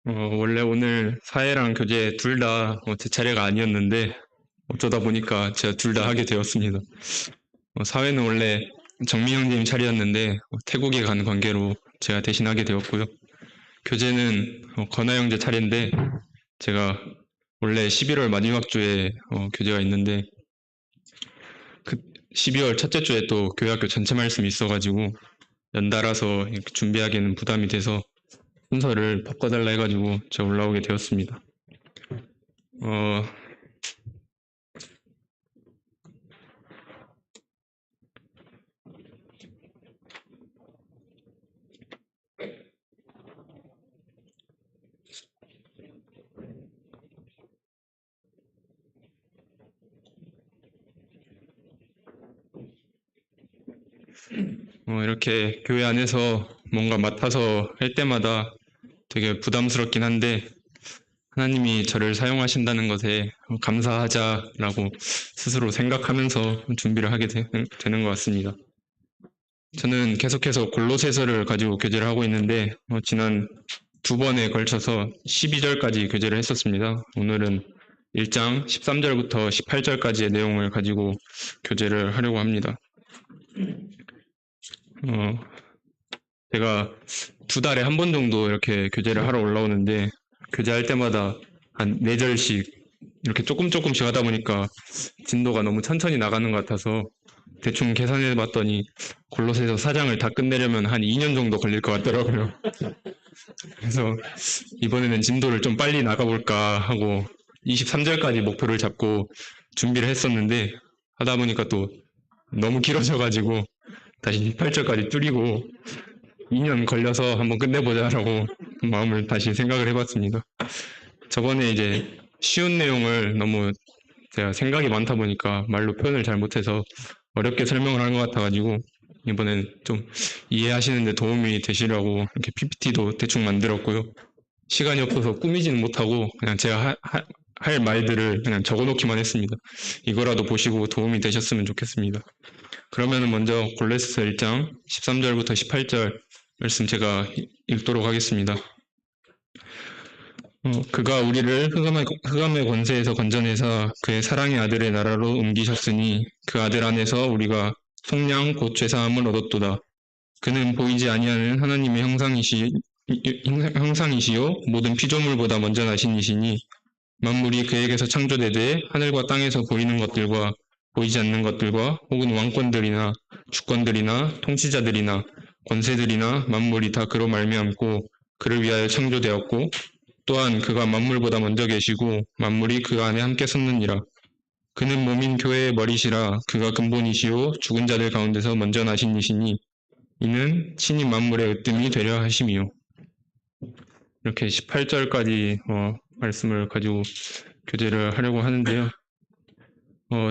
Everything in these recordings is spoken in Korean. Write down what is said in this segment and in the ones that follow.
원래 오늘 사회랑 교재 둘 다 제 차례가 아니었는데 어쩌다 보니까 제가 둘 다 하게 되었습니다. 사회는 원래 정민 형님 차례였는데 태국에 가는 관계로 제가 대신하게 되었고요. 교재는 건하 형제 차례인데 제가 원래 11월 마지막 주에 교재가 있는데 그 12월 첫째 주에 또 교회학교 전체 말씀이 있어가지고 연달아서 이렇게 준비하기에는 부담이 돼서 순서를 바꿔달라 해가지고 제가 올라오게 되었습니다. 이렇게 교회 안에서 뭔가 맡아서 할 때마다 되게 부담스럽긴 한데 하나님이 저를 사용하신다는 것에 감사하자라고 스스로 생각하면서 준비를 하게 되는 것 같습니다. 저는 계속해서 골로새서를 가지고 교제를 하고 있는데 지난 두 번에 걸쳐서 12절까지 교제를 했었습니다. 오늘은 1장 13절부터 18절까지의 내용을 가지고 교제를 하려고 합니다. 제가 두 달에 한 번 정도 이렇게 교제를 하러 올라오는데 교제할 때마다 한 4절씩 이렇게 조금씩 하다 보니까 진도가 너무 천천히 나가는 것 같아서 대충 계산해 봤더니 골로새서 4장을 다 끝내려면 한 2년 정도 걸릴 것 같더라고요. 그래서 이번에는 진도를 좀 빨리 나가볼까 하고 23절까지 목표를 잡고 준비를 했었는데 하다 보니까 또 너무 길어져가지고 다시 28절까지 줄이고 2년 걸려서 한번 끝내보자라고 마음을 다시 생각을 해봤습니다. 저번에 이제 쉬운 내용을 너무 제가 생각이 많다 보니까 말로 표현을 잘 못해서 어렵게 설명을 한 것 같아가지고 이번엔 좀 이해하시는데 도움이 되시려고 이렇게 PPT도 대충 만들었고요. 시간이 없어서 꾸미지는 못하고 그냥 제가 할 말들을 그냥 적어놓기만 했습니다. 이거라도 보시고 도움이 되셨으면 좋겠습니다. 그러면 먼저 골로새서 1장 13절부터 18절 말씀 제가 읽도록 하겠습니다. 그가 우리를 흑암의 권세에서 건져내사 그의 사랑의 아들의 나라로 옮기셨으니 그 아들 안에서 우리가 속량 곧 죄사함을 얻었도다. 그는 보이지 아니하는 하나님의 형상이시요 모든 피조물보다 먼저 나신 이시니 만물이 그에게서 창조되되 하늘과 땅에서 보이는 것들과 보이지 않는 것들과 혹은 왕권들이나 주권들이나 통치자들이나 권세들이나 만물이 다 그로 말미암고 그를 위하여 창조되었고 또한 그가 만물보다 먼저 계시고 만물이 그 안에 함께 섰느니라. 그는 몸인 교회의 머리시라. 그가 근본이시요 죽은 자들 가운데서 먼저 나신 이시니 이는 친히 만물의 으뜸이 되려 하심이요. 이렇게 18절까지 말씀을 가지고 교제를 하려고 하는데요.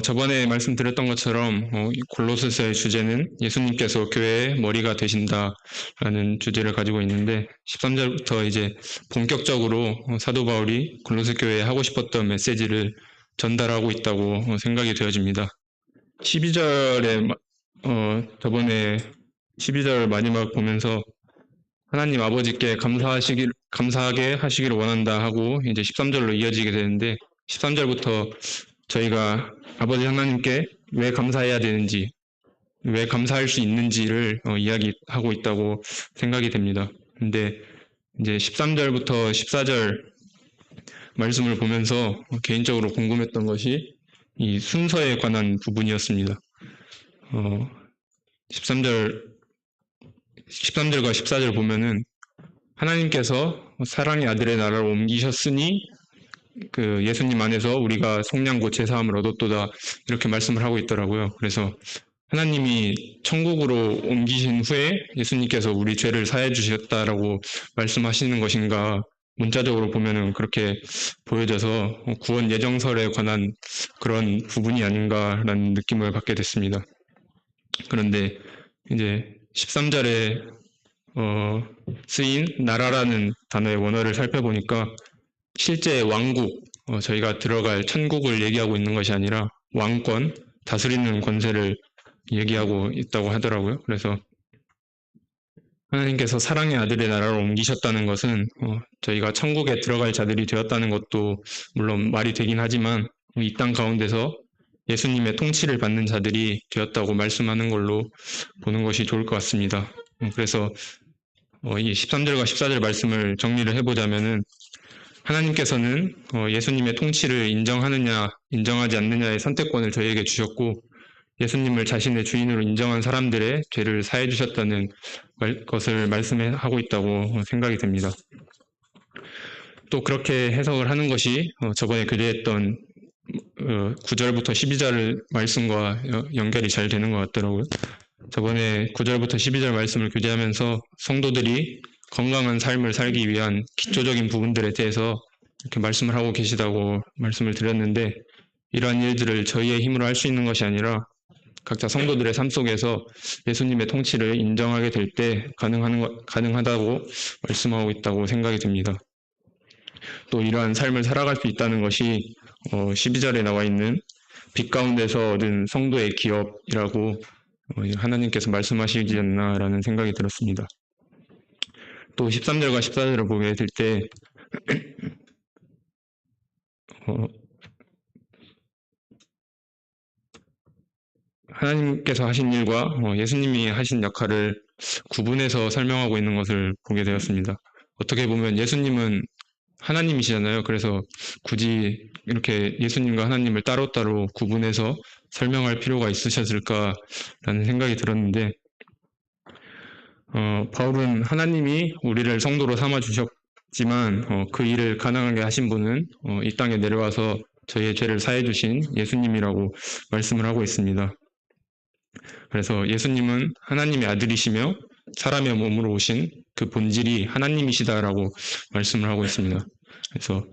저번에 말씀드렸던 것처럼 골로새서의 주제는 예수님께서 교회의 머리가 되신다라는 주제를 가지고 있는데 13절부터 이제 본격적으로 사도 바울이 골로새 교회에 하고 싶었던 메시지를 전달하고 있다고 생각이 되어집니다. 12절에 저번에 12절 마지막 보면서 하나님 아버지께 감사하게 하시기를 원한다 하고 이제 13절로 이어지게 되는데 13절부터 저희가 아버지 하나님께 왜 감사해야 되는지, 왜 감사할 수 있는지를 이야기하고 있다고 생각이 됩니다. 근데 이제 13절부터 14절 말씀을 보면서 개인적으로 궁금했던 것이 이 순서에 관한 부분이었습니다. 13절과 14절 보면은 하나님께서 사랑의 아들의 나라로 옮기셨으니 그 예수님 안에서 우리가 속량 곧 죄사함을 얻었도다 이렇게 말씀을 하고 있더라고요. 그래서 하나님이 천국으로 옮기신 후에 예수님께서 우리 죄를 사해 주셨다라고 말씀하시는 것인가 문자적으로 보면은 그렇게 보여져서 구원 예정설에 관한 그런 부분이 아닌가라는 느낌을 받게 됐습니다. 그런데 이제 13절에 쓰인 나라라는 단어의 원어를 살펴보니까 실제 왕국, 저희가 들어갈 천국을 얘기하고 있는 것이 아니라 왕권, 다스리는 권세를 얘기하고 있다고 하더라고요. 그래서 하나님께서 사랑의 아들의 나라로 옮기셨다는 것은 저희가 천국에 들어갈 자들이 되었다는 것도 물론 말이 되긴 하지만 이 땅 가운데서 예수님의 통치를 받는 자들이 되었다고 말씀하는 걸로 보는 것이 좋을 것 같습니다. 그래서 이 13절과 14절 말씀을 정리를 해보자면은 하나님께서는 예수님의 통치를 인정하느냐 인정하지 않느냐의 선택권을 저희에게 주셨고 예수님을 자신의 주인으로 인정한 사람들의 죄를 사해 주셨다는 것을 말씀하고 있다고 생각이 됩니다. 또 그렇게 해석을 하는 것이 저번에 교제했던 9절부터 12절 말씀과 연결이 잘 되는 것 같더라고요. 저번에 9절부터 12절 말씀을 교제하면서 성도들이 건강한 삶을 살기 위한 기초적인 부분들에 대해서 이렇게 말씀을 하고 계시다고 말씀을 드렸는데 이러한 일들을 저희의 힘으로 할 수 있는 것이 아니라 각자 성도들의 삶 속에서 예수님의 통치를 인정하게 될 때 가능하다고 말씀하고 있다고 생각이 듭니다. 또 이러한 삶을 살아갈 수 있다는 것이 12절에 나와 있는 빛 가운데서 얻은 성도의 기업이라고 하나님께서 말씀하시지 않나라는 생각이 들었습니다. 또 13절과 14절을 보게 될 때 하나님께서 하신 일과 예수님이 하신 역할을 구분해서 설명하고 있는 것을 보게 되었습니다. 어떻게 보면 예수님은 하나님이시잖아요. 그래서 굳이 이렇게 예수님과 하나님을 따로따로 구분해서 설명할 필요가 있으셨을까라는 생각이 들었는데 바울은 하나님이 우리를 성도로 삼아주셨지만 그 일을 가능하게 하신 분은 이 땅에 내려와서 저희의 죄를 사해 주신 예수님이라고 말씀을 하고 있습니다. 그래서 예수님은 하나님의 아들이시며 사람의 몸으로 오신 그 본질이 하나님이시다라고 말씀을 하고 있습니다. 그래서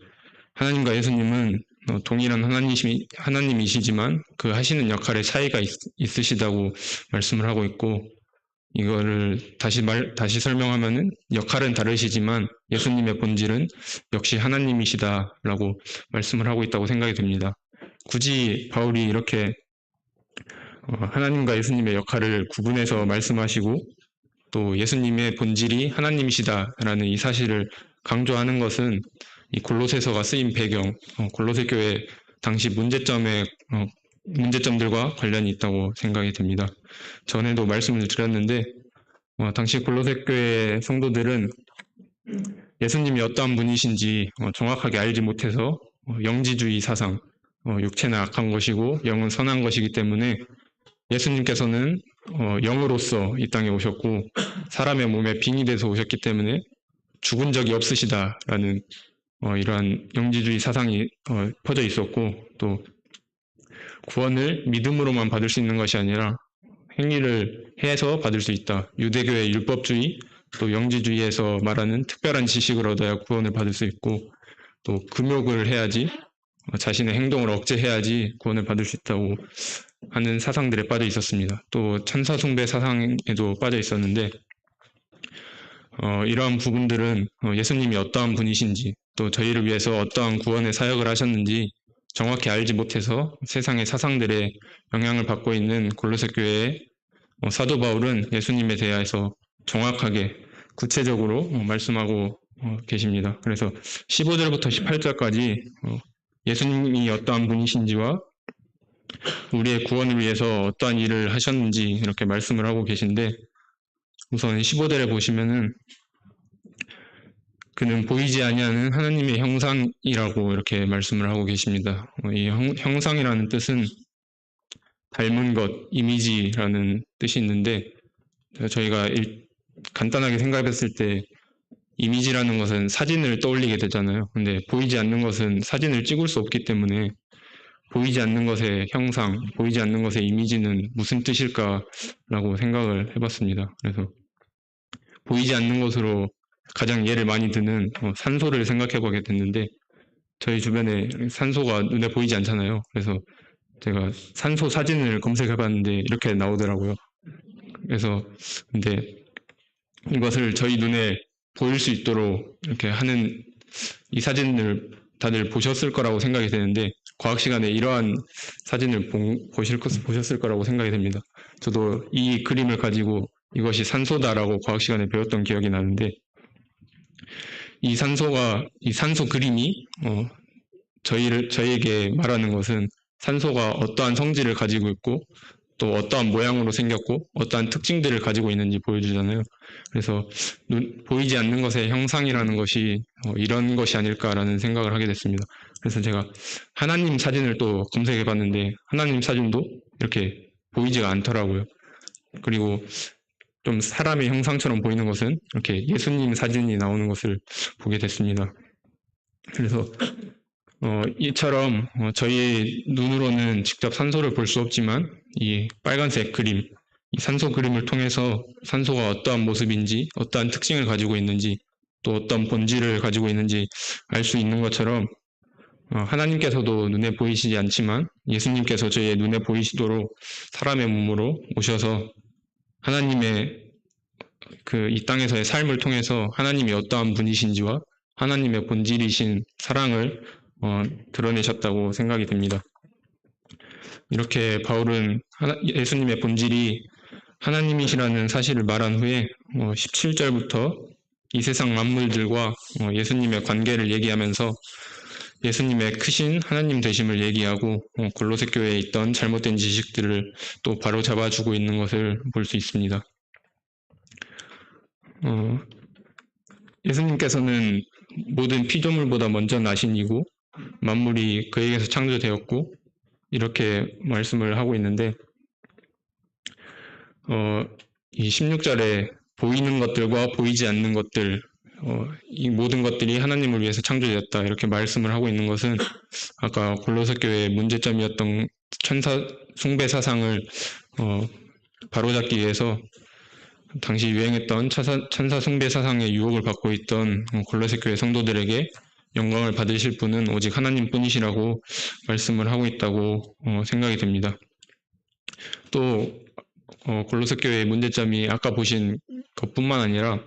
하나님과 예수님은 동일한 하나님이시지만 그 하시는 역할에 차이가 있으시다고 말씀을 하고 있고 이거를 다시 설명하면은 역할은 다르시지만 예수님의 본질은 역시 하나님이시다라고 말씀을 하고 있다고 생각이 듭니다. 굳이 바울이 이렇게 하나님과 예수님의 역할을 구분해서 말씀하시고 또 예수님의 본질이 하나님이시다라는 이 사실을 강조하는 것은 이 골로새서가 쓰인 배경, 골로새 교회 당시 문제점들과 관련이 있다고 생각이 됩니다. 전에도 말씀을 드렸는데 당시 골로새 교회 성도들은 예수님이 어떠한 분이신지 정확하게 알지 못해서 영지주의 사상, 육체는 악한 것이고 영은 선한 것이기 때문에 예수님께서는 영으로서 이 땅에 오셨고 사람의 몸에 빙이 돼서 오셨기 때문에 죽은 적이 없으시다라는 이러한 영지주의 사상이 퍼져 있었고 또 구원을 믿음으로만 받을 수 있는 것이 아니라 행위를 해서 받을 수 있다. 유대교의 율법주의 또 영지주의에서 말하는 특별한 지식을 얻어야 구원을 받을 수 있고 또 금욕을 해야지 자신의 행동을 억제해야지 구원을 받을 수 있다고 하는 사상들에 빠져 있었습니다. 또 천사 숭배 사상에도 빠져 있었는데 이러한 부분들은 예수님이 어떠한 분이신지 또 저희를 위해서 어떠한 구원의 사역을 하셨는지 정확히 알지 못해서 세상의 사상들에 영향을 받고 있는 골로새 교회의 사도 바울은 예수님에 대해서 정확하게 구체적으로 말씀하고 계십니다. 그래서 15절부터 18절까지 예수님이 어떠한 분이신지와 우리의 구원을 위해서 어떠한 일을 하셨는지 이렇게 말씀을 하고 계신데 우선 15절에 보시면은 그는 보이지 아니하는 하나님의 형상이라고 이렇게 말씀을 하고 계십니다. 이 형상이라는 뜻은 닮은 것, 이미지라는 뜻이 있는데 저희가 간단하게 생각했을 때 이미지라는 것은 사진을 떠올리게 되잖아요. 근데 보이지 않는 것은 사진을 찍을 수 없기 때문에 보이지 않는 것의 형상, 보이지 않는 것의 이미지는 무슨 뜻일까라고 생각을 해봤습니다. 그래서 보이지 않는 것으로 가장 예를 많이 드는 산소를 생각해 보게 됐는데 저희 주변에 산소가 눈에 보이지 않잖아요. 그래서 제가 산소 사진을 검색해 봤는데 이렇게 나오더라고요. 그래서 근데 이것을 저희 눈에 보일 수 있도록 이렇게 하는 이 사진을 다들 보셨을 거라고 생각이 되는데 과학 시간에 이러한 사진을 보셨을 거라고 생각이 됩니다. 저도 이 그림을 가지고 이것이 산소다라고 과학 시간에 배웠던 기억이 나는데 이 산소 그림이 저희에게 말하는 것은 산소가 어떠한 성질을 가지고 있고 또 어떠한 모양으로 생겼고 어떠한 특징들을 가지고 있는지 보여주잖아요. 그래서 보이지 않는 것의 형상이라는 것이 이런 것이 아닐까라는 생각을 하게 됐습니다. 그래서 제가 하나님 사진을 또 검색해 봤는데 하나님 사진도 이렇게 보이지가 않더라고요. 그리고 좀 사람의 형상처럼 보이는 것은 이렇게 예수님 사진이 나오는 것을 보게 됐습니다. 그래서 이처럼 저희의 눈으로는 직접 산소를 볼 수 없지만 이 빨간색 그림, 이 산소 그림을 통해서 산소가 어떠한 모습인지, 어떠한 특징을 가지고 있는지, 또 어떤 본질을 가지고 있는지 알 수 있는 것처럼 하나님께서도 눈에 보이시지 않지만 예수님께서 저희의 눈에 보이시도록 사람의 몸으로 오셔서 하나님의 이 땅에서의 삶을 통해서 하나님이 어떠한 분이신지와 하나님의 본질이신 사랑을 드러내셨다고 생각이 됩니다. 이렇게 바울은 예수님의 본질이 하나님이시라는 사실을 말한 후에 17절부터 이 세상 만물들과 예수님의 관계를 얘기하면서 예수님의 크신 하나님 되심을 얘기하고 골로새 교회에 있던 잘못된 지식들을 또 바로잡아주고 있는 것을 볼 수 있습니다. 예수님께서는 모든 피조물보다 먼저 나신이고 만물이 그에게서 창조되었고 이렇게 말씀을 하고 있는데 이 16절에 보이는 것들과 보이지 않는 것들 이 모든 것들이 하나님을 위해서 창조되었다 이렇게 말씀을 하고 있는 것은 아까 골로새 교회의 문제점이었던 천사 숭배 사상을 바로잡기 위해서 당시 유행했던 천사 숭배 사상의 유혹을 받고 있던 골로새 교회 성도들에게 영광을 받으실 분은 오직 하나님뿐이시라고 말씀을 하고 있다고 생각이 됩니다. 또 골로새 교회의 문제점이 아까 보신 것뿐만 아니라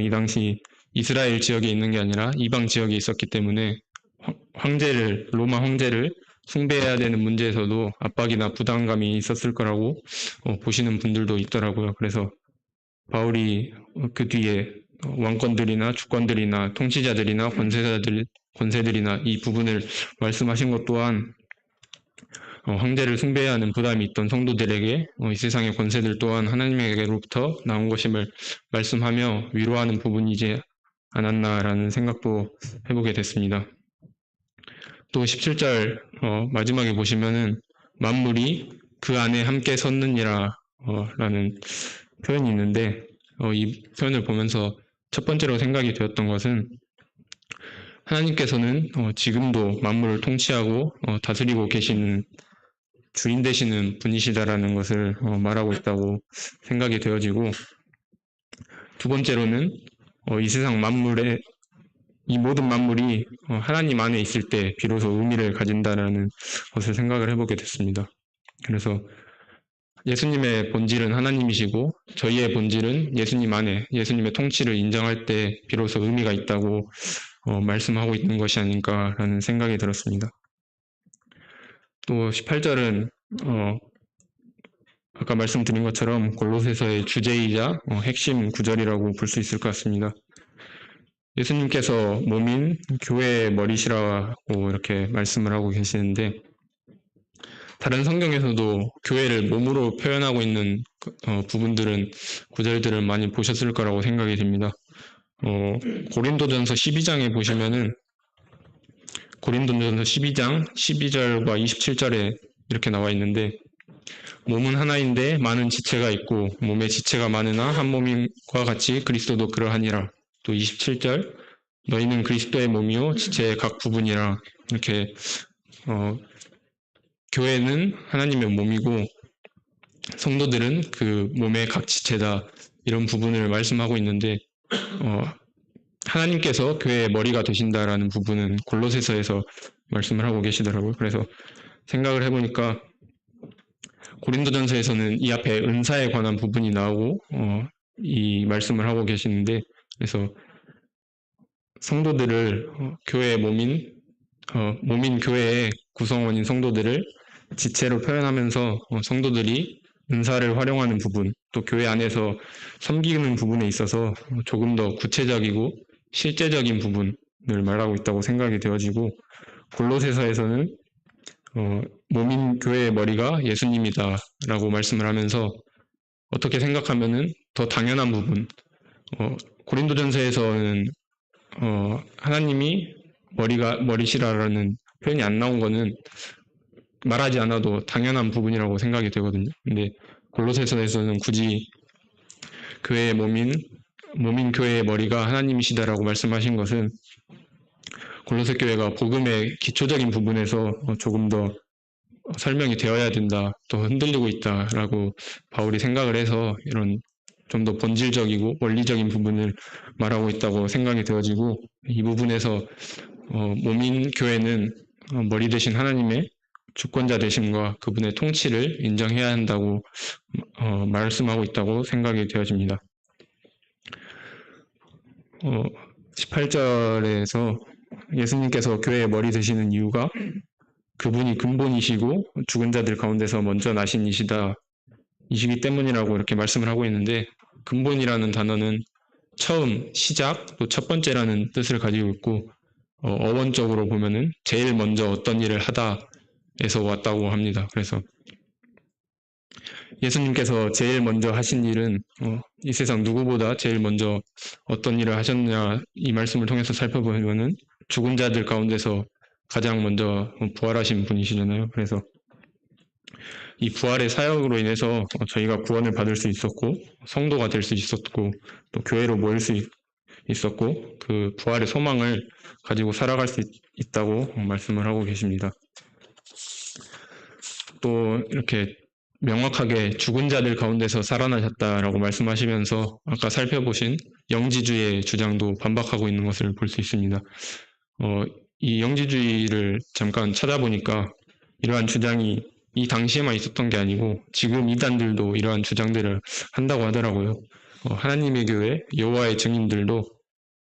이 당시 이스라엘 지역에 있는 게 아니라 이방 지역에 있었기 때문에 로마 황제를 숭배해야 되는 문제에서도 압박이나 부담감이 있었을 거라고 보시는 분들도 있더라고요. 그래서 바울이 그 뒤에 왕권들이나 주권들이나 통치자들이나 권세들이나 이 부분을 말씀하신 것 또한 황제를 숭배해야 하는 부담이 있던 성도들에게 이 세상의 권세들 또한 하나님에게로부터 나온 것임을 말씀하며 위로하는 부분이지 않았나라는 생각도 해보게 됐습니다. 또 17절 마지막에 보시면은 만물이 그 안에 함께 섰느니라 라는 표현이 있는데 이 표현을 보면서 첫 번째로 생각이 되었던 것은 하나님께서는 지금도 만물을 통치하고 다스리고 계시는 주인 되시는 분이시다라는 것을 말하고 있다고 생각이 되어지고 두 번째로는 이 세상 만물의 이 모든 만물이 하나님 안에 있을 때 비로소 의미를 가진다라는 것을 생각을 해보게 됐습니다. 그래서 예수님의 본질은 하나님이시고 저희의 본질은 예수님 안에 예수님의 통치를 인정할 때 비로소 의미가 있다고 말씀하고 있는 것이 아닌가라는 생각이 들었습니다. 또 18절은 아까 말씀드린 것처럼 골로새서의 주제이자 핵심 구절이라고 볼 수 있을 것 같습니다. 예수님께서 몸인 교회의 머리시라고 이렇게 말씀을 하고 계시는데 다른 성경에서도 교회를 몸으로 표현하고 있는 구절들을 많이 보셨을 거라고 생각이 됩니다. 고린도전서 12장에 보시면은 고린도전서 12장 12절과 27절에 이렇게 나와 있는데 몸은 하나인데 많은 지체가 있고 몸에 지체가 많으나 한 몸과 같이 그리스도도 그러하니라. 또 27절 너희는 그리스도의 몸이요 지체의 각 부분이라. 이렇게 교회는 하나님의 몸이고 성도들은 그 몸의 각 지체다 이런 부분을 말씀하고 있는데 하나님께서 교회의 머리가 되신다라는 부분은 골로새서에서 말씀을 하고 계시더라고요. 그래서 생각을 해보니까 고린도전서에서는 이 앞에 은사에 관한 부분이 나오고 이 말씀을 하고 계시는데, 그래서 성도들을 교회의 몸인 교회의 구성원인 성도들을 지체로 표현하면서 성도들이 은사를 활용하는 부분, 또 교회 안에서 섬기는 부분에 있어서 조금 더 구체적이고 실제적인 부분을 말하고 있다고 생각이 되어지고, 골로새서에서는 몸인 교회의 머리가 예수님이다라고 말씀을 하면서 어떻게 생각하면은 더 당연한 부분, 고린도전서에서는 하나님이 머리시라라는 표현이 안 나온 거는 말하지 않아도 당연한 부분이라고 생각이 되거든요. 근데 골로새서에서는 굳이 교회의 몸인 교회의 머리가 하나님이시다라고 말씀하신 것은 골로새 교회가 복음의 기초적인 부분에서 조금 더 설명이 되어야 된다, 또 흔들리고 있다라고 바울이 생각을 해서 이런 좀 더 본질적이고 원리적인 부분을 말하고 있다고 생각이 되어지고, 이 부분에서 몸인 교회는 머리 대신 하나님의 주권자 되심과 그분의 통치를 인정해야 한다고 말씀하고 있다고 생각이 되어집니다. 18절에서 예수님께서 교회의 머리 되시는 이유가 그분이 근본이시고 죽은 자들 가운데서 먼저 나신 이시기 때문이라고 이렇게 말씀을 하고 있는데, 근본이라는 단어는 처음, 시작, 또 첫 번째라는 뜻을 가지고 있고, 어원적으로 보면은 제일 먼저 어떤 일을 하다에서 왔다고 합니다. 그래서 예수님께서 제일 먼저 하신 일은 이 세상 누구보다 제일 먼저 어떤 일을 하셨냐, 이 말씀을 통해서 살펴보면은 죽은 자들 가운데서 가장 먼저 부활하신 분이시잖아요. 그래서 이 부활의 사역으로 인해서 저희가 구원을 받을 수 있었고, 성도가 될 수 있었고, 또 교회로 모일 수 있었고, 그 부활의 소망을 가지고 살아갈 수 있다고 말씀을 하고 계십니다. 또 이렇게 명확하게 죽은 자들 가운데서 살아나셨다라고 말씀하시면서 아까 살펴보신 영지주의의 주장도 반박하고 있는 것을 볼 수 있습니다. 이 영지주의를 잠깐 찾아보니까 이러한 주장이 이 당시에만 있었던 게 아니고 지금 이단들도 이러한 주장들을 한다고 하더라고요. 하나님의 교회, 여호와의 증인들도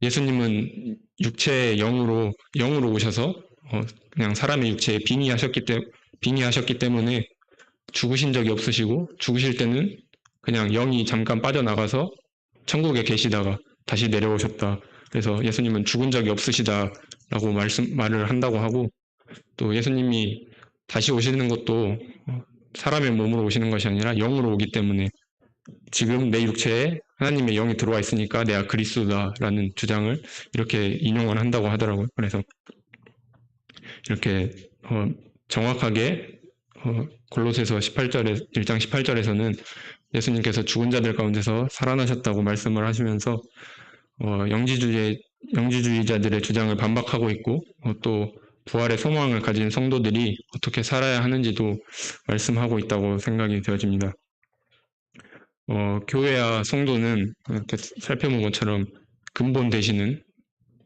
예수님은 육체의 영으로 오셔서 그냥 사람의 육체에 빙의하셨기 때문에 죽으신 적이 없으시고, 죽으실 때는 그냥 영이 잠깐 빠져나가서 천국에 계시다가 다시 내려오셨다. 그래서 예수님은 죽은 적이 없으시다라고 말을 한다고 하고, 또 예수님이 다시 오시는 것도 사람의 몸으로 오시는 것이 아니라 영으로 오기 때문에 지금 내 육체에 하나님의 영이 들어와 있으니까 내가 그리스도다라는 주장을 이렇게 인용을 한다고 하더라고요. 그래서 이렇게 정확하게 골로새서 1장 18절에서는 예수님께서 죽은 자들 가운데서 살아나셨다고 말씀을 하시면서 영지주의자들의 주장을 반박하고 있고, 또 부활의 소망을 가진 성도들이 어떻게 살아야 하는지도 말씀하고 있다고 생각이 되어집니다. 교회와 성도는 이렇게 살펴본 것처럼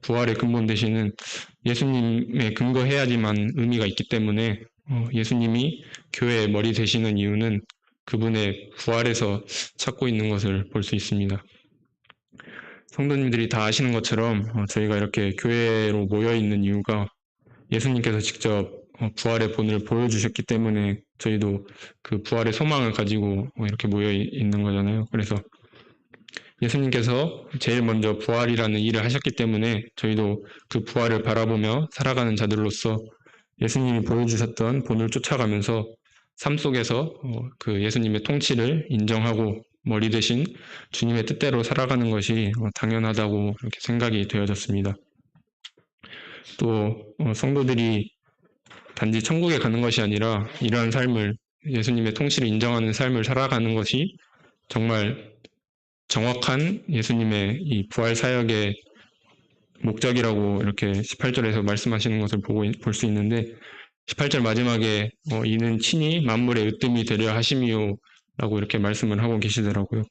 부활의 근본 되시는 예수님에 근거해야지만 의미가 있기 때문에 예수님이 교회의 머리 되시는 이유는 그분의 부활에서 찾고 있는 것을 볼 수 있습니다. 성도님들이 다 아시는 것처럼 저희가 이렇게 교회로 모여 있는 이유가 예수님께서 직접 부활의 본을 보여주셨기 때문에 저희도 그 부활의 소망을 가지고 이렇게 모여 있는 거잖아요. 그래서 예수님께서 제일 먼저 부활이라는 일을 하셨기 때문에 저희도 그 부활을 바라보며 살아가는 자들로서 예수님이 보여주셨던 본을 쫓아가면서 삶 속에서 그 예수님의 통치를 인정하고 머리 대신 주님의 뜻대로 살아가는 것이 당연하다고 이렇게 생각이 되어졌습니다. 또 성도들이 단지 천국에 가는 것이 아니라 이러한 삶을, 예수님의 통치를 인정하는 삶을 살아가는 것이 정말 정확한 예수님의 이 부활 사역의 목적이라고 이렇게 18절에서 말씀하시는 것을 볼 수 있는데, 18절 마지막에 이는 친히 만물의 으뜸이 되려 하심이요 라고 이렇게 말씀을 하고 계시더라고요.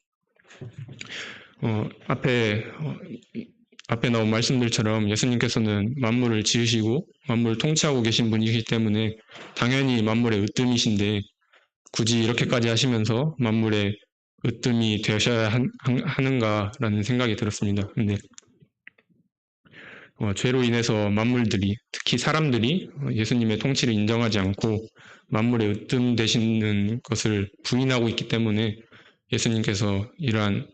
앞에 나온 말씀들처럼 예수님께서는 만물을 지으시고 만물을 통치하고 계신 분이기 때문에 당연히 만물의 으뜸이신데, 굳이 이렇게까지 하시면서 만물의 으뜸이 되셔야 하는가라는 생각이 들었습니다. 근데 죄로 인해서 만물들이, 특히 사람들이 예수님의 통치를 인정하지 않고 만물의 으뜸 되시는 것을 부인하고 있기 때문에 예수님께서 이러한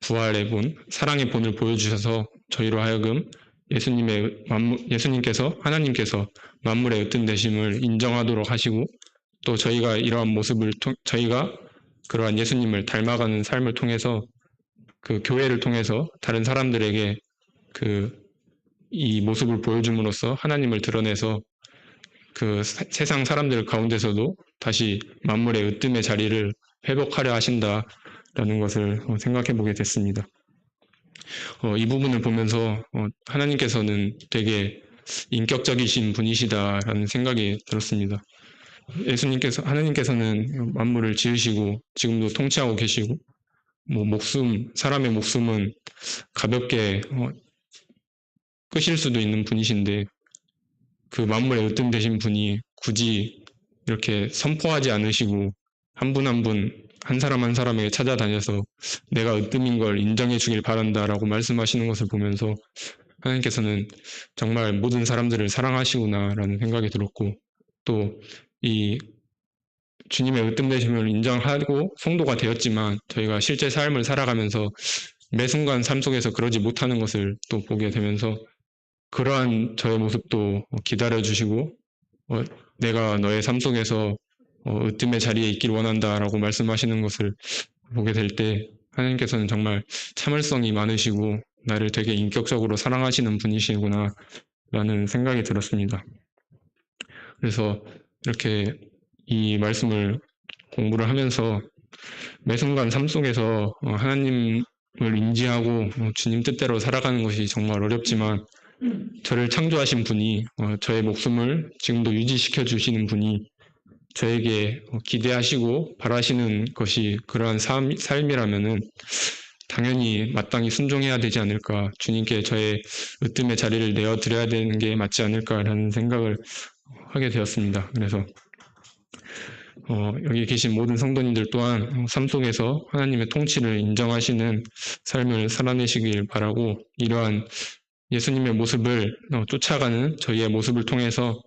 부활의 본, 사랑의 본을 보여주셔서 저희로 하여금 예수님께서, 하나님께서 만물의 으뜸 되심을 인정하도록 하시고, 또 저희가 이러한 모습을 저희가 그러한 예수님을 닮아가는 삶을 통해서, 그 교회를 통해서 다른 사람들에게 이 모습을 보여줌으로써 하나님을 드러내서 그 세상 사람들 가운데서도 다시 만물의 으뜸의 자리를 회복하려 하신다라는 것을 생각해 보게 됐습니다. 이 부분을 보면서 하나님께서는 되게 인격적이신 분이시다라는 생각이 들었습니다. 하나님께서는 만물을 지으시고 지금도 통치하고 계시고, 사람의 목숨은 가볍게 끄실 수도 있는 분이신데, 그 만물의 으뜸 되신 분이 굳이 이렇게 선포하지 않으시고 한 분 한 분, 한 사람 한 사람에게 찾아다녀서 내가 으뜸인 걸 인정해 주길 바란다라고 말씀하시는 것을 보면서 하나님께서는 정말 모든 사람들을 사랑하시구나라는 생각이 들었고, 또 이 주님의 으뜸 되심을 인정하고 성도가 되었지만 저희가 실제 삶을 살아가면서 매 순간 삶 속에서 그러지 못하는 것을 또 보게 되면서 그러한 저의 모습도 기다려주시고 내가 너의 삶 속에서 으뜸의 자리에 있길 원한다라고 말씀하시는 것을 보게 될 때 하나님께서는 정말 참을성이 많으시고 나를 되게 인격적으로 사랑하시는 분이시구나 라는 생각이 들었습니다. 그래서 이렇게 이 말씀을 공부를 하면서 매 순간 삶 속에서 하나님을 인지하고 주님 뜻대로 살아가는 것이 정말 어렵지만 저를 창조하신 분이, 저의 목숨을 지금도 유지시켜 주시는 분이 저에게 기대하시고 바라시는 것이 그러한 삶이라면은 당연히 마땅히 순종해야 되지 않을까, 주님께 저의 으뜸의 자리를 내어드려야 되는 게 맞지 않을까라는 생각을 하게 되었습니다. 그래서 여기 계신 모든 성도님들 또한 삶 속에서 하나님의 통치를 인정하시는 삶을 살아내시길 바라고, 이러한 예수님의 모습을 쫓아가는 저희의 모습을 통해서